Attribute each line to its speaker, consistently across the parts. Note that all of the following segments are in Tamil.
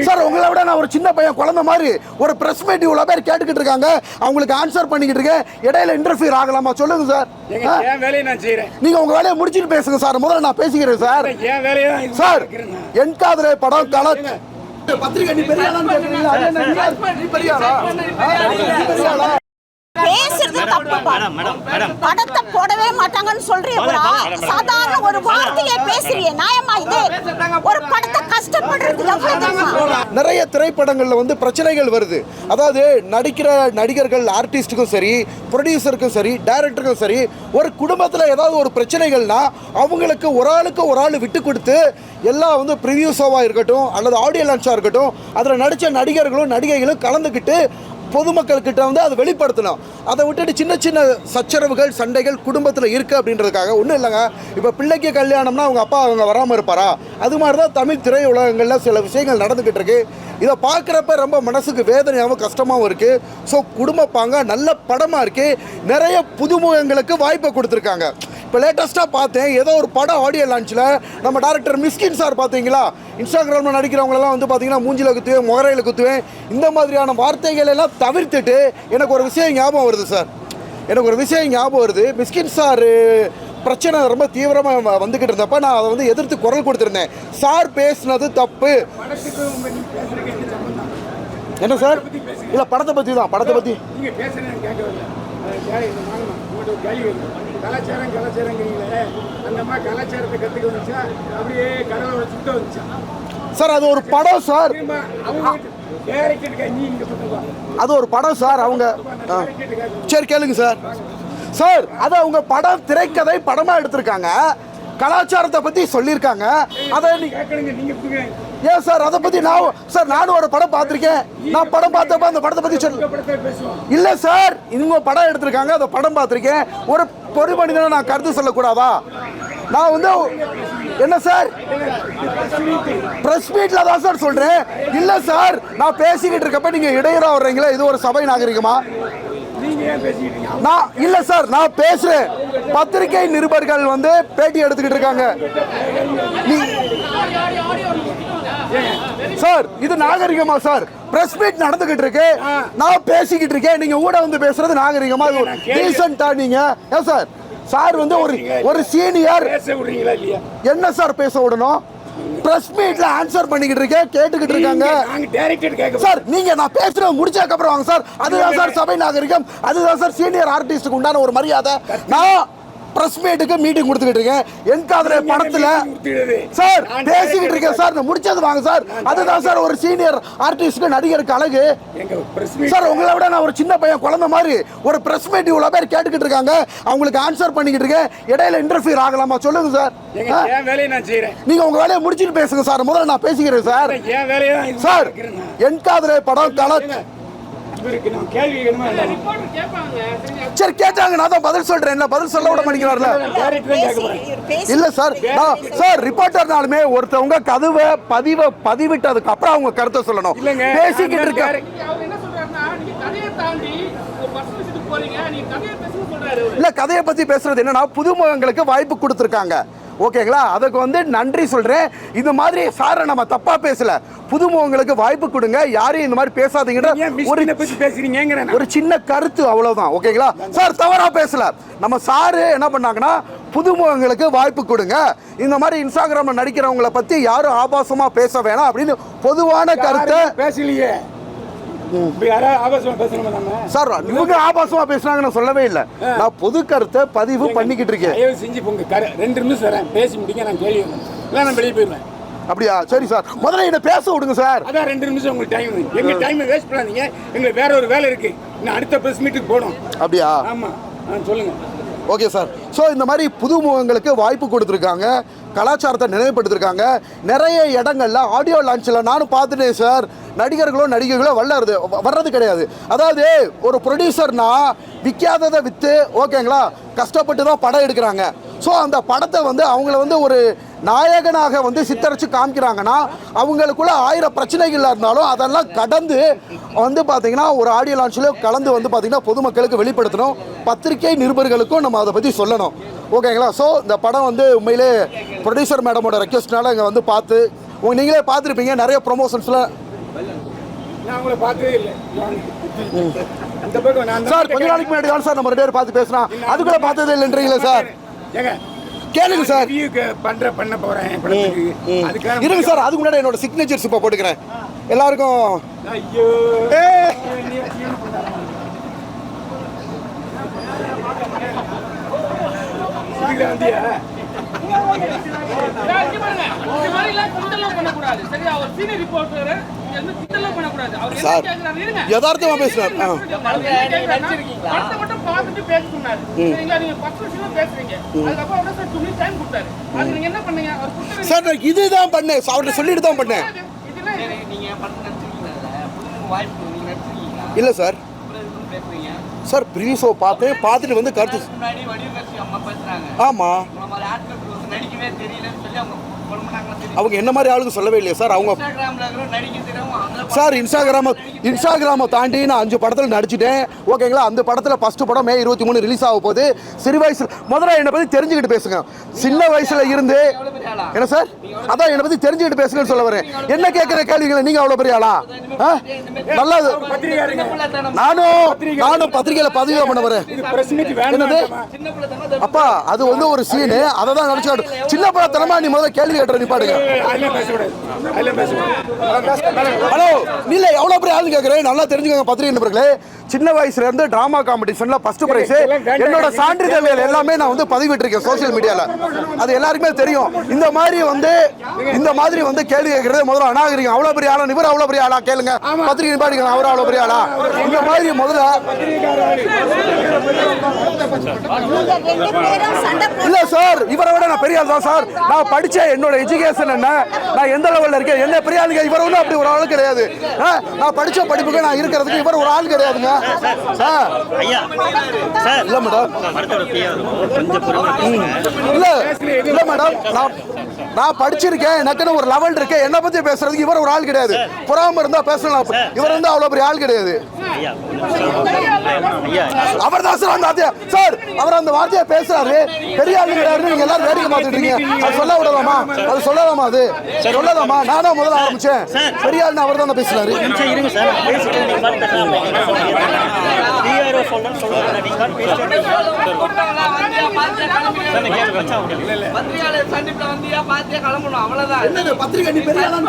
Speaker 1: சார் உங்களை விட நான் ஒரு சின்ன பையன் குழந்தை மாதிரி ஒரு பிரஸ் மீட் இவ்வளோ பேர் கேட்டுக்கிட்டு இருக்காங்க, அவங்களுக்கு ஆன்சர் பண்ணிக்கிட்டு இருக்கேன், இடையில இன்டர்ஃபியர் ஆகலாமா சொல்லுங்க சார்.
Speaker 2: என் வேலையை நான் செய்யறேன்,
Speaker 1: நீங்க உங்க வேலையை முடிச்சுட்டு பேசுங்க சார். முதல்ல நான் பேசிக்கிறேன் சார்.
Speaker 2: என் வேலையை
Speaker 1: சார் என் காதலே படம் கல பத்திரிகை நீ பெரியாளான்னு கேக்குறீங்களா? அது என்ன நீ பெரியாளா?
Speaker 3: பேசுறது தப்புப்பா. படத்தை போடவே மாட்டாங்கன்னு சொல்றீங்களா? சாதாரண ஒரு வார்த்தையை பேசுறீங்க, நியாயமா இது? ஒரு படத்தை கஷ்டப்படுறது எவ்வளவு?
Speaker 1: நிறைய திரைப்படங்கள்ல வந்து பிரச்சனைகள் வருது. அதாவது நடிக்கிற நடிகர்கள் ஆர்டிஸ்டுக்கும் சரி, ப்ரொடியூசருக்கும் சரி, டைரக்டருக்கும் சரி, ஒரு குடும்பத்தில் ஏதாவது ஒரு பிரச்சனைகள்னா அவங்களுக்கு ஒரு ஆள் விட்டு கொடுத்து எல்லாம் வந்து ப்ரிவியூ ஷோவாக இருக்கட்டும் அல்லது ஆடியோ லான்ச்சாக இருக்கட்டும், அதில் நடித்த நடிகர்களும் நடிகைகளும் கலந்துக்கிட்டு பொதுமக்கள்கிட்ட வந்து அதை வெளிப்படுத்தணும். அதை விட்டுட்டு சின்ன சின்ன சச்சரவுகள் சண்டைகள் குடும்பத்தில் இருக்குது அப்படின்றதுக்காக ஒன்றும் இல்லைங்க. இப்போ பிள்ளைக்கு கல்யாணம்னா அவங்க வராமல் இருப்பாரா? அது மாதிரி தான் தமிழ் திரையுலகங்களில் சில விஷயங்கள் நடந்துக்கிட்டு இருக்கு. இதை பார்க்குறப்ப ரொம்ப மனசுக்கு வேதனையாகவும் கஷ்டமாகவும் இருக்குது. ஸோ குடும்ப பாங்க நல்ல படமாக இருக்குது. நிறைய புதுமுகங்களுக்கு வாய்ப்பை கொடுத்துருக்காங்க. இப்போ லேட்டஸ்ட்டாக பார்த்தேன், ஏதோ ஒரு படம் ஆடியோ லான்ச்சில் நம்ம டைரக்டர் மிஸ்கின் சார் பார்த்தீங்களா, இன்ஸ்டாகிராமில் நடிக்கிறவங்களெல்லாம் வந்து பார்த்தீங்கன்னா மூஞ்சில் குத்துவேன், முகரையில் குத்துவேன், இந்த மாதிரியான வார்த்தைகள் எல்லாம் தவிர்த்துட்டு எனக்கு ஒரு விஷயம் ஞாபகம் வருது சார். மிஸ்கின் சார் பிரச்சனை ரொம்ப தீவிரமாக வந்துக்கிட்டு இருந்தப்ப நான் அதை வந்து எதிர்த்து குரல் கொடுத்துருந்தேன். சார் பேசுனது தப்பு. என்ன சார்? இல்லை படத்தை பற்றி
Speaker 2: கலாச்சாரங்கிறீங்களே, அந்த மாதிரி கலாச்சாரத்தை கற்றுக்க வந்துச்சா அப்படியே கடலோட சுத்த வந்துச்சா
Speaker 1: சார்? அது ஒரு படம் சார், அது ஒரு படம் சார். அவங்க சரி கேளுங்க சார். சார் அது அவங்க படம் திரைக்கதை படமாக எடுத்திருக்காங்க, கலாச்சாரத்தை பற்றி சொல்லியிருக்காங்க. அதை நீங்க ஏன் சார் அதை பற்றி நானும் ஒரு படம் பார்த்துருக்கேன். நான் படம் பார்த்தப்ப அந்த படத்தை பற்றி இல்லை சார், இவங்க படம் எடுத்திருக்காங்க, அந்த படம் பார்த்துருக்கேன். ஒரு பொது மனிதனை நான் கருத்து சொல்லக்கூடாதா? நான் வந்து என்ன சார் பிரஸ் மீட்ல தான் சார் சொல்றேன். இல்லை சார், நான் பேசிக்கிட்டு இருக்கப்ப நீங்க இடையூறா வர்றீங்களா? இது ஒரு சபை நாகரிகமா? நான் இல்ல சார், நான் பேசுறேன். பத்திரிகை நிருபர்கள் வந்து பேட்டி எடுத்துக்கிட்டு இருக்காங்க சார். இது நாகரிகமா சார்? பிரஸ் மீட் நடந்துகிட்டு இருக்கு, நான் பேசிக்கிட்டு இருக்கேன், நீங்க ஊட வந்து பேசுறது நாகரிகமா? டீசென்ட்டா நீங்க? ஏன் சார்? சார் வந்து ஒரு சீனியர் என்ன சார் பேச விடணும்? பிரஸ் மீட்ல ஆன்சர் பண்ணிக்கிட்டு இருக்கேன், கேட்டுக்கிட்டு இருக்காங்க சார். நீங்க நான் பேசுறது முடிச்சதுக்கு அப்புறம் வாங்க சார். அதுதான் சார் சபை நாகரிகம், அதுதான் சார் சீனியர் ஆர்டிஸ்டுக்கு உண்டான ஒரு மரியாதை. நான் பிரஸ் மீட்டுக்கு மீட்டிங் கொடுத்துக்கிட்டு இருக்கேன். என் காதலே படத்துல சார் பேசிக்கிட்டு இருக்கேன் சார். நான் முடிச்சது வாங்க சார். அதுதான் சார் ஒரு சீனியர் ஆர்டிஸ்டுக்கு நடிகருக்கு அழகு சார். உங்களை விட நான் ஒரு சின்ன பையன் குழந்தை மாதிரி ஒரு பிரஸ் மீட் இவ்வளோ பேர் கேட்டுக்கிட்டு இருக்காங்க, அவங்களுக்கு ஆன்சர் பண்ணிக்கிட்டு இருக்கேன், இடையில இன்டர்ஃபியர் ஆகலாமா சொல்லுங்க சார்.
Speaker 2: என் வேலையை நான் செய்யறேன்,
Speaker 1: நீங்க உங்க வேலையை முடிச்சுட்டு பேசுங்க சார். முதல்ல நான் பேசிக்கிறேன் சார்.
Speaker 2: என் வேலையை
Speaker 1: சார் என் காதலே படம் கல சரி கேட்டாங்க, நான் தான் பதில் சொல்றேன். பதில் சொல்ல விட மாட்டேங்கிறார்ல. இல்ல சார், சார் ரிப்போர்ட்டர்னாலுமே ஒருத்தவங்க கதவை பதிவிட்டதுக்கு அப்புறம் அவங்க கருத்தை சொல்லணும். பேசிக்கிட்டு இருக்காரு இல்ல, கதையை பத்தி பேசுறது என்னன்னா புதுமுகங்களுக்கு வாய்ப்பு கொடுத்துருக்காங்க. ஓகேங்களா? அதுக்கு வந்து நன்றி சொல்றேன். இந்த மாதிரி சாரை நம்ம தப்பா பேசல, புதுமுகங்களுக்கு வாய்ப்பு கொடுங்க, யாரையும் இந்த மாதிரி பேசாதீங்கன்ற ஒரு சின்ன கருத்து, அவ்வளவுதான். ஓகேங்களா சார்? தவறா பேசல. நம்ம சாரு என்ன பண்ணாங்கன்னா புதுமுகங்களுக்கு வாய்ப்பு கொடுங்க, இந்த மாதிரி இன்ஸ்டாகிராம்ல நடிக்கிறவங்களை பத்தி யாரும் ஆபாசமா பேச வேணாம் அப்படின்னு பொதுவான கருத்தை
Speaker 2: பேசலையே
Speaker 1: சார். இவங்க ஆபாசமா பேசுறாங்கன்னு சொல்லவே இல்லை, நான் பொது கருத்தை பதிவு பண்ணிக்கிட்டு இருக்கேன்.
Speaker 2: செஞ்சு போங்க, 2 நிமிஷம் பேசி முடிங்க, நான் கேள்வி நான் வெளியே போயிடுவேன்.
Speaker 1: அப்படியா? சரி சார், முதல்ல என்ன பேச விடுங்க சார்.
Speaker 2: அதான் 2 நிமிஷம் உங்களுக்கு டைம். எங்க டைமை வேஸ்ட் பண்ணாதீங்க, எங்களுக்கு வேற ஒரு வேலை இருக்கு, நான் அடுத்த பிரஸ் மீட்டுக்கு போகணும்.
Speaker 1: அப்படியா?
Speaker 2: ஆமா சொல்லுங்க.
Speaker 1: Okay sir. ஸோ இந்த மாதிரி புதுமுகங்களுக்கு வாய்ப்பு கொடுத்துருக்காங்க, கலாச்சாரத்தை நினைவுபடுத்திருக்காங்க. நிறைய இடங்கள்ல ஆடியோ லான்ச்சில் நானும் பார்த்துட்டேன் சார். நடிகர்களோ வர்றது கிடையாது. அதாவது ஒரு ப்ரொடியூசர்னா விற்காததை விற்று, ஓகேங்களா, கஷ்டப்பட்டு தான் படம் எடுக்கிறாங்க. ஸோ அந்த படத்தை வந்து அவங்கள வந்து ஒரு நாயகனாக வந்து சித்தரித்து காமிக்கிறாங்கன்னா அவங்களுக்குள்ள 1000 பிரச்சனைகள் இருந்தாலும் அதெல்லாம் கடந்து வந்து பார்த்தீங்கன்னா ஒரு ஆடியோ லான்ச்சில் கலந்து வந்து பார்த்தீங்கன்னா பொதுமக்களுக்கு வெளிப்படுத்தணும், பத்திரிகை நிருபர்களுக்கும் நம்ம அதை பற்றி சொல்லணும். ஓகேங்களா? ஸோ இந்த படம் வந்து உண்மையிலே ப்ரொடியூசர் மேடமோட ரெக்வஸ்ட்னால இங்கே வந்து பார்த்து நீங்களே பார்த்துருப்பீங்க நிறைய ப்ரொமோஷன்ஸில்.
Speaker 2: நான் உங்களை பார்த்ததே இல்லை. இந்த பக்கம் நான்
Speaker 1: சார் கொஞ்ச நாளைக்கு முன்னாடி தான் சார் நம்ம 2 பேரும் பார்த்து பேசுகிறோம், அதுக்குள்ளே பார்த்ததே இல்லைன்றீங்களா சார்?
Speaker 2: ஏங்க
Speaker 1: கேளுங்க சார்.
Speaker 2: ரிவ்யூக்கு பண்ண போகிறேன் படத்துக்கு, அதுக்காக
Speaker 1: இருங்க சார், அதுக்கு முன்னாடி என்னோட சிக்னேச்சர்ஸ் இப்போ போட்டுக்கிறேன் எல்லாருக்கும்.
Speaker 2: ஐயோ வந்தியா
Speaker 1: சார் யதார்த்தமா பேசுறாரு. சார் நான் இதுதான் பண்ணேன், அவர்கிட்ட சொல்லிட்டு தான் பண்ணேன். இல்லை சார், சார் ப்ரீவியூ ஷோ பார்த்துட்டு வந்து கருத்து. ஆமாம், அவங்க என்ன மாதிரி ஆளுங்க சொல்லவே இல்லையா சார்? அவங்க சார் இன்ஸ்டாகிராமை தாண்டி நான் 5 படத்தில் நடிச்சிட்டேன், ஓகேங்களா? அந்த படத்தில் ஃபஸ்ட்டு படம் மே 23 ரிலீஸ் ஆக போகுது. சிறு வயசு முதல்ல என்னை பற்றி தெரிஞ்சுக்கிட்டு பேசுங்க. சின்ன வயசுல இருந்து என்ன சார், அதான் என்னை பற்றி தெரிஞ்சுக்கிட்டு பேசுங்கன்னு சொல்ல வரேன். என்ன கேட்குற கேள்விகளை நீங்கள் அவ்வளோ பெரிய ஆளா? நல்லது, நானும் பத்திரிகையில் பதிவு பண்ண வரேன். என்னது அப்பா, அது வந்து ஒரு சீனு, அதை தான் நினச்சி சின்ன படத்தனமா நீ முதல்ல கேள்வி கேட்டுற நிப்பாடுங்க. ஹலோ, நீல எவ்வளோ பெரிய ஆளு கேட்குறேன், நல்லா தெரிஞ்சுக்கோங்க பத்திரிகை நண்பர்களே. சின்ன வயசுல இருந்து டிராமா காம்படிஷன்ல ஃபர்ஸ்ட் பிரைஸ், என்னோட சான்றிதழ்கள் எல்லாமே நான் வந்து பதிவிட்டிருக்கேன் சோசியல் மீடியால, அது எல்லாருக்குமே தெரியும். இந்த மாதிரி வந்து கேள்வி கேட்கறது முதல்ல அநாகரிகம். அவ்வளோ பெரிய ஆளா இவர், அவ்வளோ பெரிய ஆளா கேளுங்க பத்திரிகை நிப்பாடிக்கலாம். அவர் அவ்வளோ பெரிய ஆளா? இந்த மாதிரி முதல்ல இல்ல சார், இவரை விட நான் பெரிய ஆள் தான் சார். நான் படிச்ச என்னோட எஜுகேஷன் என்ன, நான் எந்த லெவல்ல இருக்கேன், என்ன பெரிய ஆளுங்க. இவர் ஒன்றும் அப்படி ஒரு ஆள் கிடையாது. நான் படிச்ச படிப்புக்கு நான் இருக்கிறதுக்கு இவர் ஒரு ஆள் கிடையாதுங்க. இல்ல மேடம், இல்ல மேடம், நான் படிச்சிருக்கேன், எனக்குன்னு ஒரு லெவல் இருக்கு. என்ன பத்தி பேசுறதுக்கு இவர் ஒரு ஆள் கிடையாது. புறாம இருந்தா பேசலாம், இவர் வந்து அவ்வளவு பெரிய ஆள் கிடையாது. அவர் தான் சார் அந்த சார், அவர் அந்த வார்த்தையை பேசுறாரு, பெரிய ஆள் கிடையாது. நீங்க எல்லாரும் வேடிக்கை பார்த்துட்டு இருக்கீங்க. அது சொல்ல விடலாமா? அது சொல்லலாமா? அது சொல்லலாமா? நானும் முதல்ல ஆரம்பிச்சேன். பெரிய ஆள்னு அவர் தான் பேசுறாரு. பத்திரிகை நீ பெரிய ஆளா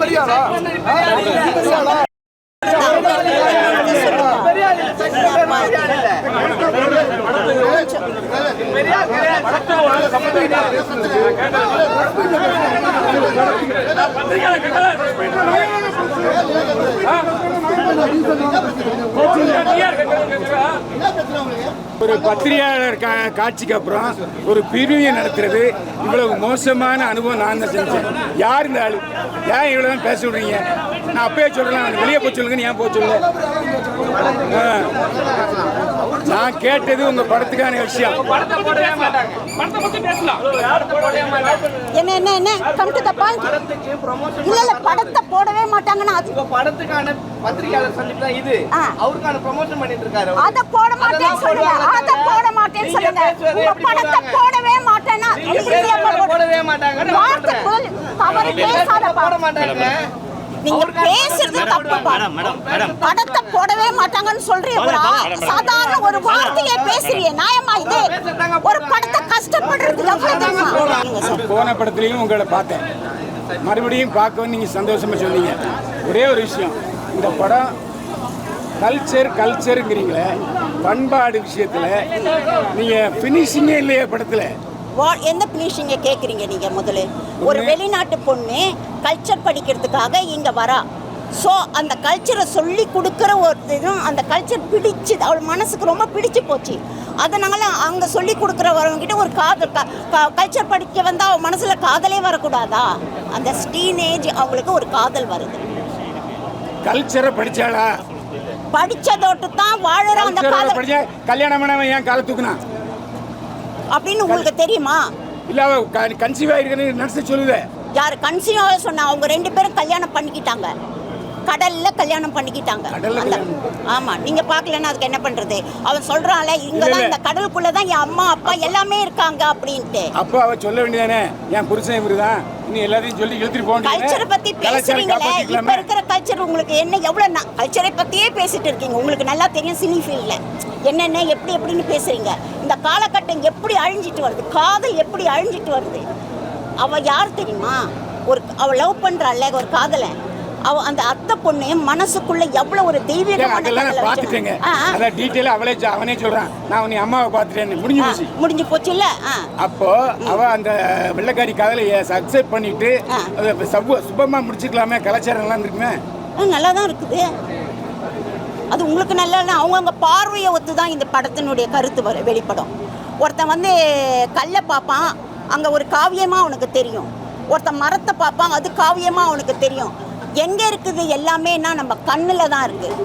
Speaker 1: பெரிய ஆளா?
Speaker 2: ஒரு பத்திரிகையாளர் காட்சிக்கு அப்புறம் ஒரு பிரிவியை நடத்துறது இவ்வளவு மோசமான அனுபவம் நான் தான் செஞ்சேன். யார் இந்த ஆளு? ஏன் இவ்வளோ தான் பேச விடுறீங்க? நான் அப்பயே சொல்றேன், வெளியே போய் சொல்லுங்க, ஏன் போய் சொல்ல? நான் கேட்டது உங்க படத்துக்கான விஷயம்.
Speaker 3: என்ன கம் டு தி பாயிண்ட். இல்ல படத்தை போடவே மாட்டாங்கன்னா அது
Speaker 4: படத்துக்கான பத்திரிகையாளர் சந்திப்பு தான் இது. அவருக்கான ப்ரமோஷன் பண்ணிட்டு இருக்காரு.
Speaker 3: அத போட மாட்டேன்னு சொல்லுங்க. அத போட மாட்டேன்னு சொல்லுங்க. உங்க படத்தை போடவே மாட்டேன்னா
Speaker 4: போடவே மாட்டாங்க.
Speaker 3: வார்த்தைக்குள் தவறு பேசாத
Speaker 4: போட மாட்டாங்க.
Speaker 3: நீங்க பேசுறது தப்புப்பா. படத்தை போடவே மாட்டாங்கன்னு சொல்றீங்களா? சாதாரண ஒரு வார்த்தையை பேசுறீங்க, நியாயமா இது? ஒரு படத்தை கஷ்டப்படுறது எவ்வளவு தெரியுமா?
Speaker 2: போன படத்துலயும் உங்களை பார்த்தேன், மறுபடியும் பார்க்கவும் நீங்க சந்தோஷமா சொன்னீங்க. ஒரே ஒரு விஷயம், இந்த படம் கல்ச்சருங்கிறீங்களே, பண்பாடு விஷயத்துல நீங்க பினிஷிங்கே இல்லையே படத்துல.
Speaker 3: எந்த பினிஷிங்க கேட்குறீங்க நீங்கள்? முதல்ல ஒரு வெளிநாட்டு பொண்ணு கல்ச்சர் படிக்கிறதுக்காக இங்கே வரா. ஸோ அந்த கல்ச்சரை சொல்லி கொடுக்குற ஒரு இதுவும், அந்த கல்ச்சர் பிடிச்சி அவள் மனசுக்கு ரொம்ப பிடிச்சி போச்சு. அதனால் அங்கே சொல்லி கொடுக்குறவங்ககிட்ட ஒரு காதல் கல்ச்சர் படிக்க வந்தால் அவள் மனசில் காதலே வரக்கூடாதா? அந்த டீனேஜ் அவங்களுக்கு ஒரு காதல் வருது.
Speaker 2: கல்ச்சரை படிச்சாளா?
Speaker 3: படிச்சதோட்டு தான் வாழற அந்த காதல்.
Speaker 2: கல்யாணம் பண்ணவன் ஏன் காலை தூக்குனா
Speaker 3: அப்படின்னு உங்களுக்கு தெரியுமா?
Speaker 2: இல்ல, கன்சீவ் ஆயிருக்குன்னு நர்ஸ் சொல்லுதே.
Speaker 3: யார் கன்சியூவாக சொன்னா அவங்க 2 பேரும் கல்யாணம் பண்ணிக்கிட்டாங்க, கடல்ல கல்யாணம் பண்ணிக்கிட்டாங்க.
Speaker 2: கடல்ல
Speaker 3: அந்த
Speaker 2: கல்யாணம்.
Speaker 3: ஆமா, நீங்க பார்க்கலன்னா அதுக்கு என்ன பண்றது? அவன் சொல்றான்ல இங்க தான் இந்த கடலுக்குள்ள தான் என் அம்மா அப்பா எல்லாமே இருக்காங்க அப்படின்ட்டு.
Speaker 2: அப்போ அவ சொல்ல வேண்டியதானே, என் புருஷன் இவருதான், நீ எல்லாத்தையும் சொல்லி இழுத்துட்டு போக
Speaker 3: கல்ச்சரை பத்தி பேசுறீங்களே, இப்ப இருக்கிற கல்ச்சர் உங்களுக்கு என்ன எவ்வளவு கல்ச்சரை பத்தியே பேசிட்டு இருக்கீங்க. உங்களுக்கு நல்லா தெரியும் சினி ஃபீல்ட்ல என்னென்ன எப்படி எப்படின்னு பேசுறீங்க. இந்த காலகட்டம் எப்படி அழிஞ்சிட்டு வருது, காதல் எப்படி அழிஞ்சிட்டு வருது. அவ யார் தெரியுமா? அவ லவ் பண்றாள்ல ஒரு காதலை, அவ அந்த அத்தை பொண்ணு மனசுக்குள்ள எவ்வளவு ஒரு தெய்வீகமான
Speaker 2: பாத்துட்டேங்க. அத டீடைலா அவனே சொல்றான், நான் உன்னை அம்மாவை பாத்துட்டேன்னு. முடிஞ்சு போச்சு
Speaker 3: இல்ல.
Speaker 2: அப்போ அவ அந்த வெள்ளக்காரி காதலை அக்செப்ட் பண்ணிட்டு சுபமா முடிச்சுக்கலாமே, கலாச்சாரம் நல்லா இருக்குமே.
Speaker 3: நல்லா தான் இருக்குது. அது உங்களுக்கு நல்லா இல்லை, அவங்கவுங்க பார்வையை ஒத்து தான் இந்த படத்தினுடைய கருத்து வெளிப்படும். ஒருத்தன் வந்து கல்லை பார்ப்பான், அங்கே ஒரு காவியமாக அவனுக்கு தெரியும். ஒருத்தன் மரத்தை பார்ப்பான், அது காவியமாக அவனுக்கு தெரியும். எங்கே இருக்குது எல்லாமேனா நம்ம கண்ணில் தான் இருக்குது.